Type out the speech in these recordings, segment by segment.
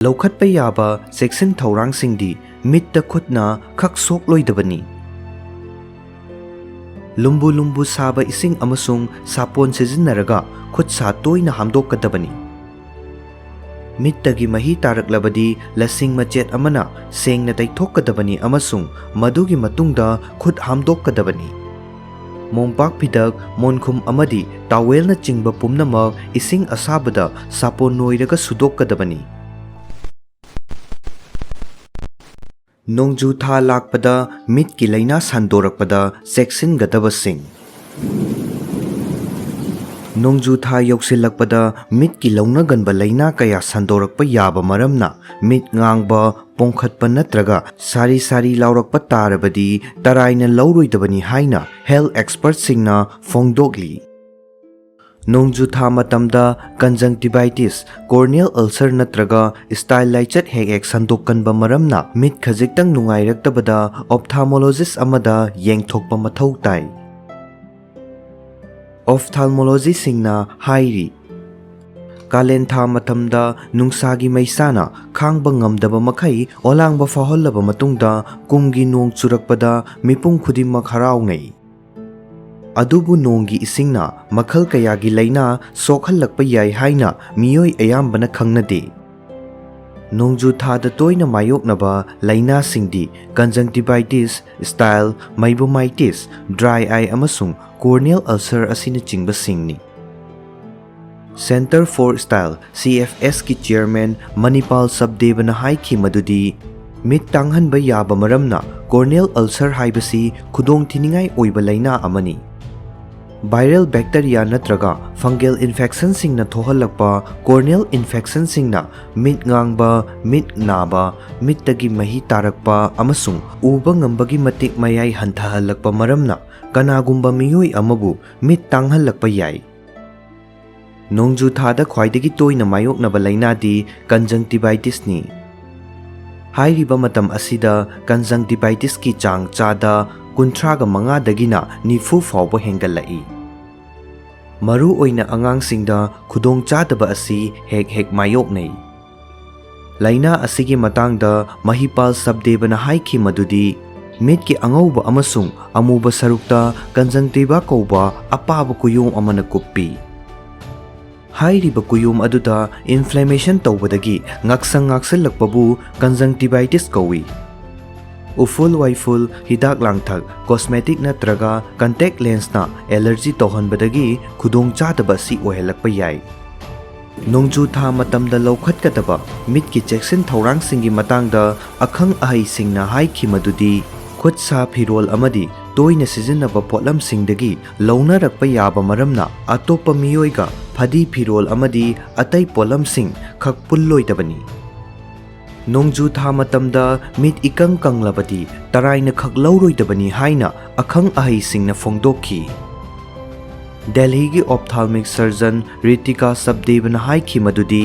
ꯂꯧꯈꯠꯄ ꯌꯥꯕ ꯆꯦꯛꯁꯤꯟ ꯊꯧꯔꯥꯡꯁꯤꯡꯗꯤ ꯃꯤꯠꯇ ꯈꯨꯠꯅ ꯈꯛ ꯁꯣꯛꯂꯣꯏꯗꯕꯅꯤ꯫ ꯂꯨꯝꯕꯨ ꯁꯥꯕ ꯏꯁꯤꯡ ꯑꯃꯁꯨꯡ ꯁꯥꯄꯣꯟ ꯁꯤꯖꯤꯟꯅꯔꯒ ꯈꯨꯠ-ꯁꯥ ꯇꯣꯏꯅ ꯍꯥꯝꯗꯣꯛꯀꯗꯕꯅꯤ꯫ ꯃꯤꯠꯇꯒꯤ ꯃꯍꯤ ꯇꯥꯔꯛꯂꯕꯗꯤ ꯂꯁꯤꯡ ꯃꯆꯦꯠ ꯑꯃꯅ ꯁꯦꯡꯅ ꯇꯩꯊꯣꯛꯀꯗꯕꯅꯤ ꯑꯃꯁꯨꯡ ꯃꯗꯨꯒꯤ ꯃꯇꯨꯡꯗ ꯈꯨꯠ ꯍꯥꯝꯗꯣꯛꯀꯗꯕꯅꯤ꯫ ꯃꯣꯝꯄꯥꯛ ꯐꯤꯗꯛ, ꯃꯣꯟꯈꯨꯝ ꯑꯃꯗꯤ ꯇꯥꯋꯦꯜꯅꯆꯤꯡꯕ ꯄꯨꯝꯅꯃꯛ ꯏꯁꯤꯡ ꯑꯁꯥꯕꯗ ꯁꯥꯄꯣꯟ ꯅꯣꯏꯔꯒ ꯁꯨꯗꯣꯛꯀꯗꯕꯅꯤ꯫ ꯅꯣꯡꯖꯨ ꯊꯥ ꯂꯥꯛꯄꯗ ꯃꯤꯠꯀꯤ ꯂꯥꯏꯅꯥ ꯁꯟꯗꯣꯔꯛꯄꯗ ꯆꯦꯛꯁꯤꯟꯒꯗꯕꯁꯤꯡ꯫ ꯅꯣꯡꯖꯨ ꯊꯥ ꯌꯧꯁꯤꯜꯂꯛꯄꯗ ꯃꯤꯠꯀꯤ ꯂꯧꯅꯒꯟꯕ ꯂꯥꯏꯅꯥ ꯀꯌꯥ ꯁꯟꯗꯣꯔꯛꯄ ꯌꯥꯕ ꯃꯔꯝꯅ ꯃꯤꯠ ꯉꯥꯡꯕ, ꯄꯣꯝꯈꯠꯄ ꯅꯠꯇ꯭ꯔꯒ ꯁꯥꯔꯤ ꯂꯥꯎꯔꯛꯄ ꯇꯥꯔꯕꯗꯤ ꯇꯔꯥꯏꯅ ꯂꯧꯔꯣꯏꯗꯕꯅꯤ ꯍꯥꯏꯅ ꯍꯦꯜꯊ ꯑꯦꯛꯁꯄꯔꯠꯁꯤꯡꯅ ꯐꯣꯡꯗꯣꯛꯂꯤ꯫ ꯅꯣꯡꯖꯨ ꯊꯥ ꯃꯇꯝꯗ ꯀꯟꯖꯪꯇꯤꯚꯥꯏꯇꯤꯁ, ꯀꯣꯔꯅꯤꯌꯦꯜ ꯑꯜꯁꯔ ꯅꯠꯇ꯭ꯔꯒ ꯁ꯭ꯇꯥꯏꯜ ꯂꯥꯏꯆꯠ ꯍꯦꯛ ꯁꯟꯗꯣꯛꯀꯟꯕ ꯃꯔꯝꯅ ꯃꯤꯠ ꯈꯖꯤꯛꯇꯪ ꯅꯨꯡꯉꯥꯏꯔꯛꯇꯕꯗ ꯑꯣꯞꯊꯥꯜꯃꯣꯂꯣꯖꯤꯁ ꯑꯃꯗ ꯌꯦꯡꯊꯣꯛꯄ ꯃꯊꯧ ꯇꯥꯏ꯫ ꯑꯣꯞꯊꯥꯜꯃꯣꯂꯣꯖꯤꯁꯁꯤꯡꯅ ꯍꯥꯏꯔꯤ ꯀꯥꯂꯦꯟ ꯊꯥ ꯃꯇꯝꯗ ꯅꯨꯡꯁꯥꯒꯤ ꯃꯩꯁꯥꯅ ꯈꯥꯡꯕ ꯉꯝꯗꯕ ꯃꯈꯩ ꯑꯣꯂꯥꯡꯕ ꯐꯥꯎꯍꯜꯂꯕ ꯃꯇꯨꯡꯗ ꯀꯨꯝꯒꯤ ꯅꯣꯡ ꯆꯨꯔꯛꯄꯗ ꯃꯤꯄꯨꯝ ꯈꯨꯗꯤꯡꯃꯛ ꯍꯔꯥꯎꯅꯩ꯫ ꯑꯗꯨꯕꯨ ꯅꯣꯡꯒꯤ ꯏꯁꯤꯡꯅ ꯃꯈꯜ ꯀꯌꯥꯒꯤ ꯂꯥꯏꯅꯥ ꯁꯣꯛꯍꯜꯂꯛꯄ ꯌꯥꯏ ꯍꯥꯏꯅ ꯃꯤꯑꯣꯏ ꯑꯌꯥꯝꯕꯅ ꯈꯪꯅꯗꯦ꯫ ꯅꯣꯡꯖꯨ ꯊꯥꯗ ꯇꯣꯏꯅ ꯃꯥꯌꯣꯛꯅꯕ ꯂꯥꯏꯅꯥꯁꯤꯡꯗꯤ conjunctivitis, stye, meibomitis, dry eye ꯑꯃꯁꯨꯡ ꯀꯣꯔꯅꯤꯌꯦꯜ ꯑꯜꯁꯔ ꯑꯁꯤꯅꯆꯤꯡꯕꯁꯤꯡꯅꯤ꯫ ꯁꯦꯟꯇꯔ ꯐꯣꯔ ꯁ꯭ꯇꯥꯏꯜ (CFSꯀꯤ ꯆꯦꯌꯔꯃꯦꯟ ꯃꯅꯤꯄꯥꯜ ꯁꯕꯗꯦꯕꯅ ꯍꯥꯏꯈꯤ ꯃꯗꯨꯗꯤ ꯃꯤꯠ ꯇꯥꯡꯍꯟꯕ ꯌꯥꯕ ꯃꯔꯝꯅ ꯀꯣꯔꯅꯤꯌꯦꯜ ꯑꯜꯁꯔ ꯍꯥꯏꯕꯁꯤ ꯈꯨꯗꯣꯡꯊꯤꯅꯤꯡꯉꯥꯏ ꯑꯣꯏꯕ ꯂꯥꯏꯅꯥ ꯑꯃꯅꯤ꯫ ꯚꯥꯏꯔꯦꯜ ꯕꯦꯛꯇꯦꯔꯤꯌꯥ ꯅꯠꯇ꯭ꯔꯒ ꯐꯪꯒꯦꯜ ꯏꯟꯐꯦꯛꯁꯟꯁꯤꯡꯅ ꯊꯣꯛꯍꯜꯂꯛꯄ ꯀꯣꯔꯅꯤꯌꯦꯜ ꯏꯟꯐꯦꯛꯁꯟꯁꯤꯡꯅ ꯃꯤꯠ ꯉꯥꯡꯕ, ꯃꯤꯠ ꯅꯥꯕ, ꯃꯤꯠꯇꯒꯤ ꯃꯍꯤ ꯇꯥꯔꯛꯄ ꯑꯃꯁꯨꯡ ꯎꯕ ꯉꯝꯕꯒꯤ ꯃꯇꯤꯛ ꯃꯌꯥꯏ ꯍꯟꯊꯍꯜꯂꯛꯄ ꯃꯔꯝꯅ ꯀꯅꯥꯒꯨꯝꯕ ꯃꯤꯑꯣꯏ ꯑꯃꯕꯨ ꯃꯤꯠ ꯇꯥꯡꯍꯜꯂꯛꯄ ꯌꯥꯏ꯫ ꯅꯣꯡꯖꯨ ꯊꯥꯗ ꯈ꯭ꯋꯥꯏꯗꯒꯤ ꯇꯣꯏꯅ ꯃꯥꯌꯣꯛꯅꯕ ꯂꯥꯏꯅꯥꯗꯤ ꯀꯟꯖꯪꯇꯤꯚꯥꯏꯇꯤꯁꯅꯤ꯫ ꯍꯥꯏꯔꯤꯕ ꯃꯇꯝ ꯑꯁꯤꯗ ꯀꯟꯖꯪꯇꯤꯚꯥꯏꯇꯤꯁꯀꯤ ꯆꯥꯡ ꯆꯥꯗ 35ꯗꯒꯤꯅ 90 ꯐꯥꯎꯕ ꯍꯦꯟꯒꯠꯂꯛꯏ꯫ ꯃꯔꯨꯑꯣꯏꯅ ꯑꯉꯥꯡꯁꯤꯡꯗ ꯈꯨꯗꯣꯡꯆꯥꯗꯕ ꯑꯁꯤ ꯍꯦꯛ ꯃꯥꯌꯣꯛꯅꯩ꯫ ꯂꯥꯏꯅꯥ ꯑꯁꯤꯒꯤ ꯃꯇꯥꯡꯗ ꯃꯍꯤꯄꯥꯜ ꯁꯕꯗꯦꯕꯅ ꯍꯥꯏꯈꯤ ꯃꯗꯨꯗꯤ ꯃꯤꯠꯀꯤ ꯑꯉꯧꯕ ꯑꯃꯁꯨꯡ ꯑꯃꯨꯕ ꯁꯔꯨꯛꯇ ꯀꯟꯖꯪꯇꯤꯚꯥ ꯀꯧꯕ ꯑꯄꯥꯕ ꯀꯨꯌꯣꯝ ꯑꯃꯅ ꯀꯨꯞꯄꯤ꯫ ꯍꯥꯏꯔꯤꯕ ꯀꯨꯌꯣꯝ ꯑꯗꯨꯗ ꯏꯟꯐ꯭ꯂꯦꯃꯦꯁꯟ ꯇꯧꯕꯗꯒꯤ ꯉꯥꯛꯁꯜꯂꯛꯄꯕꯨ ꯀꯟꯖꯪꯇꯤꯚꯥꯏꯇꯤꯁ ꯀꯧꯏ꯫ ꯎꯐꯨꯜ ꯋꯥꯏꯐꯨꯜ, ꯍꯤꯗꯥꯛ ꯂꯥꯡꯊꯛ, ꯀꯣꯁꯃꯦꯇꯤꯛ ꯅꯠꯇ꯭ꯔꯒ ꯀꯟꯇꯦꯛ ꯂꯦꯟꯁꯅ ꯑꯦꯂꯔꯖꯤ ꯇꯧꯍꯟꯕꯗꯒꯤ ꯈꯨꯗꯣꯡꯆꯥꯗꯕ ꯑꯁꯤ ꯑꯣꯏꯍꯜꯂꯛꯄ ꯌꯥꯏ꯫ ꯅꯣꯡꯖꯨ ꯊꯥ ꯃꯇꯝꯗ ꯂꯧꯈꯠꯀꯗꯕ ꯃꯤꯠꯀꯤ ꯆꯦꯛꯁꯤꯟ ꯊꯧꯔꯥꯡꯁꯤꯡꯒꯤ ꯃꯇꯥꯡꯗ ꯑꯈꯪ ꯑꯍꯩꯁꯤꯡꯅ ꯍꯥꯏꯈꯤ ꯃꯗꯨꯗꯤ ꯈꯨꯠ-ꯁꯥ ꯐꯤꯔꯣꯜ ꯑꯃꯗꯤ ꯇꯣꯏꯅ ꯁꯤꯖꯤꯟꯅꯕ ꯄꯣꯠꯂꯝꯁꯤꯡꯗꯒꯤ ꯂꯧꯅꯔꯛꯄ ꯌꯥꯕ ꯃꯔꯝꯅ ꯑꯇꯣꯞꯄ ꯃꯤꯑꯣꯏꯒ ꯐꯗꯤ ꯐꯤꯔꯣꯜ ꯑꯃꯗꯤ ꯑꯇꯩ ꯄꯣꯠꯂꯝꯁꯤꯡ ꯈꯛ ꯄꯨꯜꯂꯣꯏꯗꯕꯅꯤ꯫ ꯅꯣꯡꯖꯨ ꯊꯥ ꯃꯇꯝꯗ ꯃꯤꯠ ꯏꯀꯪ ꯀꯪꯂꯕꯗꯤ ꯇꯔꯥꯏꯅ ꯈꯛ ꯂꯧꯔꯣꯏꯗꯕꯅꯤ ꯍꯥꯏꯅ ꯑꯈꯪ ꯑꯍꯩꯁꯤꯡꯅ ꯐꯣꯡꯗꯣꯛꯈꯤ꯫ ꯗꯦꯜꯍꯤꯒꯤ ꯑꯣꯞꯊꯥꯜꯃꯤꯛ ꯁꯔꯖꯟ ꯔꯤꯇꯤꯀꯥ ꯁꯕꯗꯦꯕꯅ ꯍꯥꯏꯈꯤ ꯃꯗꯨꯗꯤ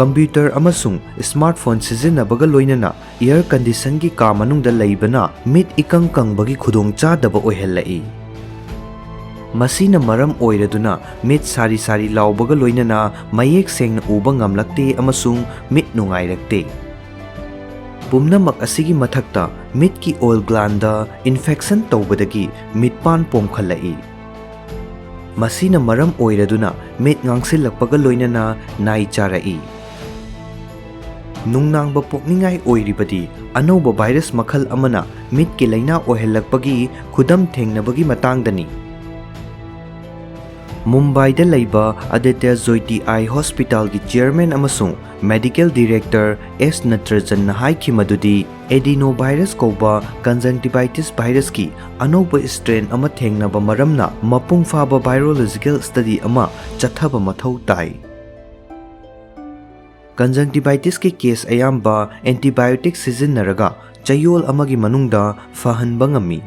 ꯀꯝꯄ꯭ꯌꯨꯇꯔ ꯑꯃꯁꯨꯡ ꯁ꯭ꯃꯥꯔꯠꯐꯣꯟ ꯁꯤꯖꯤꯟꯅꯕꯒ ꯂꯣꯏꯅꯅ ꯏꯌꯔ ꯀꯟꯗꯤꯁꯟꯒꯤ ꯀꯥ ꯃꯅꯨꯡꯗ ꯂꯩꯕꯅ ꯃꯤꯠ ꯏꯀꯪ ꯀꯪꯕꯒꯤ ꯈꯨꯗꯣꯡꯆꯥꯗꯕ ꯑꯣꯏꯍꯜꯂꯛꯏ꯫ ꯃꯁꯤꯅ ꯃꯔꯝ ꯑꯣꯏꯔꯗꯨꯅ ꯃꯤꯠ ꯁꯥꯔꯤ ꯂꯥꯎꯕꯒ ꯂꯣꯏꯅꯅ ꯃꯌꯦꯛ ꯁꯦꯡꯅ ꯎꯕ ꯉꯝꯂꯛꯇꯦ ꯑꯃꯁꯨꯡ ꯃꯤꯠ ꯅꯨꯡꯉꯥꯏꯔꯛꯇꯦ꯫ ꯄꯨꯝꯅꯃꯛ ꯑꯁꯤꯒꯤ ꯃꯊꯛꯇ ꯃꯤꯠꯀꯤ ꯑꯣꯏꯜ ꯒ꯭ꯂꯥꯟꯗ ꯏꯟꯐꯦꯛꯁꯟ ꯇꯧꯕꯗꯒꯤ ꯃꯤꯠꯄꯥꯟ ꯄꯣꯝꯈꯠꯂꯛꯏ꯫ ꯃꯁꯤꯅ ꯃꯔꯝ ꯑꯣꯏꯔꯗꯨꯅ ꯃꯤꯠ ꯉꯥꯡꯁꯤꯜꯂꯛꯄꯒ ꯂꯣꯏꯅꯅ ꯅꯥꯏ ꯆꯥꯔꯛꯏ꯫ ꯅꯨꯡꯅꯥꯡꯕ ꯄꯣꯛꯅꯤꯡꯉꯥꯏ ꯑꯣꯏꯔꯤꯕꯗꯤ ꯑꯅꯧꯕ ꯚꯥꯏꯔꯁ ꯃꯈꯜ ꯑꯃꯅ ꯃꯤꯠꯀꯤ ꯂꯥꯏꯅꯥ ꯑꯣꯏꯍꯜꯂꯛꯄꯒꯤ ꯈꯨꯗꯝ ꯊꯦꯡꯅꯕꯒꯤ ꯃꯇꯥꯡꯗꯅꯤ꯫ ꯃꯨꯝꯕꯥꯏꯗ ꯂꯩꯕ ꯑꯗꯤꯇ꯭ꯌ ꯖꯣꯏꯇꯤ ꯑꯥꯏ ꯍꯣꯁꯄꯤꯇꯥꯜꯒꯤ ꯆꯦꯌꯔꯃꯦꯟ ꯑꯃꯁꯨꯡ ꯃꯦꯗꯤꯀꯦꯜ ꯗꯤꯔꯦꯛꯇꯔ ꯑꯦꯁ ꯅꯇ꯭ꯔꯖꯟꯅ ꯍꯥꯏꯈꯤ ꯃꯗꯨꯗꯤ ꯑꯦꯗꯤꯅꯣꯚꯥꯏꯔꯁ ꯀꯧꯕ ꯀꯟꯖꯪꯇꯤꯚꯥꯏꯇꯤꯁ ꯚꯥꯏꯔꯁꯀꯤ ꯑꯅꯧꯕ ꯁ꯭ꯇ꯭ꯔꯦꯟ ꯑꯃ ꯊꯦꯡꯅꯕ ꯃꯔꯝꯅ ꯃꯄꯨꯡ ꯐꯥꯕ ꯚꯥꯏꯔꯣꯂꯣꯖꯤꯀꯦꯜ ꯁ꯭ꯇꯗꯤ ꯑꯃ ꯆꯠꯊꯕ ꯃꯊꯧ ꯇꯥꯏ꯫ ꯀꯟꯖꯪꯇꯤꯚꯥꯏꯇꯤꯁꯀꯤ ꯀꯦꯁ ꯑꯌꯥꯝꯕ ꯑꯦꯟꯇꯤꯕꯥꯏꯑꯣꯇꯤꯛ ꯁꯤꯖꯤꯟꯅꯔꯒ ꯆꯌꯣꯜ ꯑꯃꯒꯤ ꯃꯅꯨꯡꯗ ꯐꯍꯟꯕ ꯉꯝꯃꯤ꯫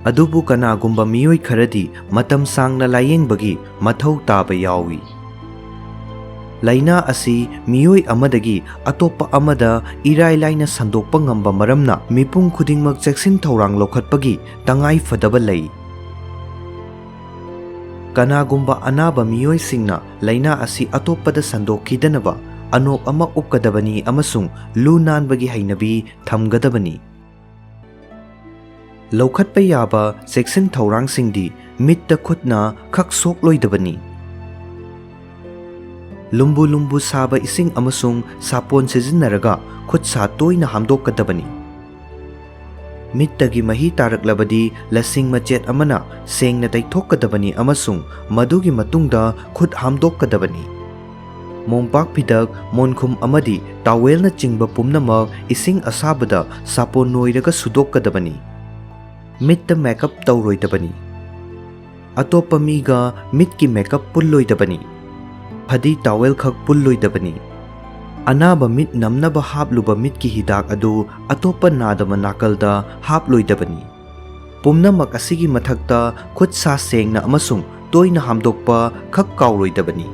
ꯑꯗꯨꯕꯨ ꯀꯅꯥꯒꯨꯝꯕ ꯃꯤꯑꯣꯏ ꯈꯔꯗꯤ ꯃꯇꯝ ꯁꯥꯡꯅ ꯂꯥꯌꯦꯡꯕꯒꯤ ꯃꯊꯧ ꯇꯥꯕ ꯌꯥꯎꯏ꯫ ꯂꯥꯏꯅꯥ ꯑꯁꯤ ꯃꯤꯑꯣꯏ ꯑꯃꯗꯒꯤ ꯑꯇꯣꯞꯄ ꯑꯃꯗ ꯏꯔꯥꯏ ꯂꯥꯏꯅ ꯁꯟꯗꯣꯛꯄ ꯉꯝꯕ ꯃꯔꯝꯅ ꯃꯤꯄꯨꯝ ꯈꯨꯗꯤꯡꯃꯛ ꯆꯦꯛꯁꯤꯟ ꯊꯧꯔꯥꯡ ꯂꯧꯈꯠꯄꯒꯤ ꯇꯉꯥꯏꯐꯗꯕ ꯂꯩ꯫ ꯀꯅꯥꯒꯨꯝꯕ ꯑꯅꯥꯕ ꯃꯤꯑꯣꯏꯁꯤꯡꯅ ꯂꯥꯏꯅꯥ ꯑꯁꯤ ꯑꯇꯣꯞꯄꯗ ꯁꯟꯗꯣꯛꯈꯤꯗꯅꯕ ꯑꯅꯣꯞ ꯑꯃ ꯎꯞꯀꯗꯕꯅꯤ ꯑꯃꯁꯨꯡ ꯂꯨ ꯅꯥꯟꯕꯒꯤ ꯍꯩꯅꯕꯤ ꯊꯝꯒꯗꯕꯅꯤ꯫ ꯂꯧꯈꯠꯄ ꯌꯥꯕ ꯆꯦꯛꯁꯤꯟ ꯊꯧꯔꯥꯡꯁꯤꯡꯗꯤ ꯃꯤꯠꯇ ꯈꯨꯠꯅ ꯈꯛ ꯁꯣꯛꯂꯣꯏꯗꯕꯅꯤ꯫ ꯂꯨꯝꯕꯨ ꯂꯨꯝꯕꯨ ꯁꯥꯕ ꯏꯁꯤꯡ ꯑꯃꯁꯨꯡ ꯁꯥꯄꯣꯟ ꯁꯤꯖꯤꯟꯅꯔꯒ ꯈꯨꯠ ꯁꯥ ꯇꯣꯏꯅ ꯍꯥꯝꯗꯣꯛꯀꯗꯕꯅꯤ꯫ ꯃꯤꯠꯇꯒꯤ ꯃꯍꯤ ꯇꯥꯔꯛꯂꯕꯗꯤ ꯂꯁꯤꯡ ꯃꯆꯦꯠ ꯑꯃꯅ ꯁꯦꯡꯅ ꯇꯩꯊꯣꯛꯀꯗꯕꯅꯤ ꯑꯃꯁꯨꯡ ꯃꯗꯨꯒꯤ ꯃꯇꯨꯡꯗ ꯈꯨꯠ ꯍꯥꯝꯗꯣꯛꯀꯗꯕꯅꯤ꯫ ꯃꯣꯝꯄꯥꯛ ꯐꯤꯗꯛ, ꯃꯣꯟꯈꯨꯝ ꯑꯃꯗꯤ ꯇꯥꯋꯦꯜꯅꯆꯤꯡꯕ ꯄꯨꯝꯅꯃꯛ ꯏꯁꯤꯡ ꯑꯁꯥꯕꯗ ꯁꯥꯄꯣꯟ ꯅꯣꯏꯔꯒ ꯁꯨꯗꯣꯛꯀꯗꯕꯅꯤ꯫ ꯃꯤꯠꯇ ꯃꯦꯀꯞ ꯇꯧꯔꯣꯏꯗꯕꯅꯤ꯫ ꯑꯇꯣꯞꯄ ꯃꯤꯒ ꯃꯤꯠꯀꯤ ꯃꯦꯀꯞ ꯄꯨꯜꯂꯣꯏꯗꯕꯅꯤ꯫ ꯐꯗꯤ ꯇꯥꯋꯦꯜ ꯈꯛ ꯄꯨꯜꯂꯣꯏꯗꯕꯅꯤ꯫ ꯑꯅꯥꯕ ꯃꯤꯠ ꯅꯝꯅꯕ ꯍꯥꯞꯂꯨꯕ ꯃꯤꯠꯀꯤ ꯍꯤꯗꯥꯛ ꯑꯗꯨ ꯑꯇꯣꯞꯄ ꯅꯥꯗꯕ ꯅꯥꯀꯜꯗ ꯍꯥꯞꯂꯣꯏꯗꯕꯅꯤ꯫ ꯄꯨꯝꯅꯃꯛ ꯑꯁꯤꯒꯤ ꯃꯊꯛꯇ ꯈꯨꯠ ꯁꯥ ꯁꯦꯡꯅ ꯑꯃꯁꯨꯡ ꯇꯣꯏꯅ ꯍꯥꯝꯗꯣꯛꯄ ꯈꯛ ꯀꯥꯎꯔꯣꯏꯗꯕꯅꯤ꯫